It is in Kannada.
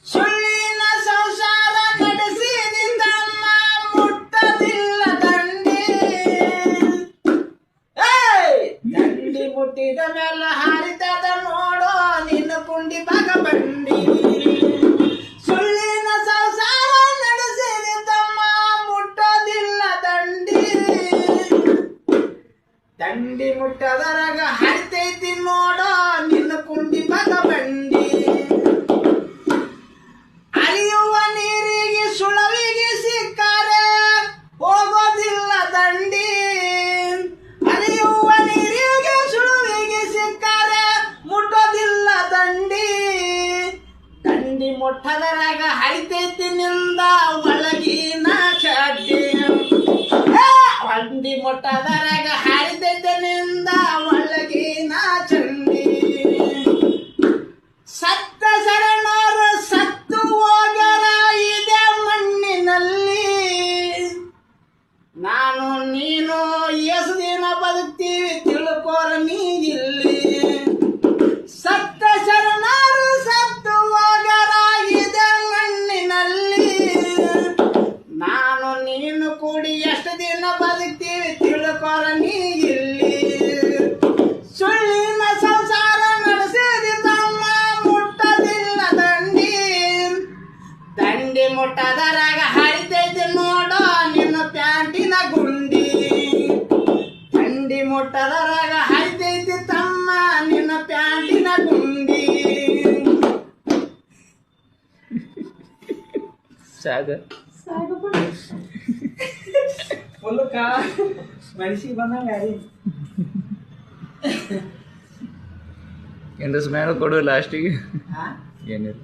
ಸುಳ್ಳಿನ ಸಂಸಾರ ನಡೆಸಿದಿಂದಮ್ಮ ಮುಟ್ಟದಿಲ್ಲ ದಂಡಿ. ದಂಡಿ ಮುಟ್ಟಿದ ಮೇಲೆ ಹಾರಿತದ ನೋಡೋ ನಿನ್ನ ಕುಂಡಿ ಬಗ ಬಂಡಿ. ಸುಳ್ಳಿನ ಸಂಸಾರ ನಡೆಸಿದಿಂದಮ್ಮ ಮುಟ್ಟದಿಲ್ಲ ದಂಡಿ. ದಂಡಿ ಮುಟ್ಟದರಾಗ ಹಾರಿತೈತಿ ನೋಡೋ ನಿನ್ನ ಕುಂಡಿ ಬಗ ಬಂಡಿ. ಅರಿಯುವ ನೀರಿಗೆ ಸುಳವಿಗೆ ಸಿಕ್ಕರೆ ಹೋಗೋದಿಲ್ಲ ದಂಡಿ. ಅರಿಯುವ ನೀರಿಗೆ ಸುಳವಿಗೆ ಸಿಕ್ಕರೆ ಮುಟ್ಟೋದಿಲ್ಲ ದಂಡಿ. ದಂಡಿ ಮುಟ್ಟದರಾಗ ಹರಿತೈತಿ ನಿಂದ ಒಳಗಿನ ಚಡ್ಡಿ. ದಂಡಿ ಮುಟ್ಟದರಾಗ ಹರಿತೈತಿ ನಿಂದ ಒಳಗಿನ ಚಂಡಿ. ಸತ್ತ ಶರಣರು ಸತ್ತು ಹೋಗರ ಇದೆ ಮಣ್ಣಿನಲ್ಲಿ. ನಾನು ನೀನು ಎಷ್ಟು ದಿನ ಬದುಕ್ತೀವಿ ತಿಳ್ಕೋರ ನೀ ಇಲ್ಲಿ. ಸತ್ತ ಶರಣರು ಸತ್ತು ಹೋಗರ ಇದೆ ಮಣ್ಣಿನಲ್ಲಿ. ನಾನು ನೀನು ಕೂಡಿ ಎಷ್ಟು ದಿನ ಬದುಕ್ತೀವಿ ತಿಳ್ಕೋರ ನೀ ಇಲ್ಲಿ. ಸುಳ್ಳಿನ ಸಂಸಾರ ನಡೆಸಿದ ತಮ್ಮ ಮುಟ್ಟದಿಲ್ಲ ದಂಡಿ. ದಂಡಿ ಮುಟ್ಟದರಾಗ ಹರಿತೈತಿ ನೋಡೋ ನಿನ್ನ ಪ್ಯಾಂಟಿನ ಗುಂಡಿ. ದಂಡಿ ಮುಟ್ಟದರಾಗ ಹರಿತೈತಿ ತಮ್ಮ ನಿನ್ನ ಪ್ಯಾಂಟಿನ ಗುಂಡಿ. ಸಾಗ ಫುಲ್ಕ ಮನುಷ್ಯ ಬಂದಂಗ ಏನಾರ ಸ್ಮ್ಯಾಲ್ ಕೊಡು ಲಾಸ್ಟಿಗೆ ಏನಿಲ್ಲ.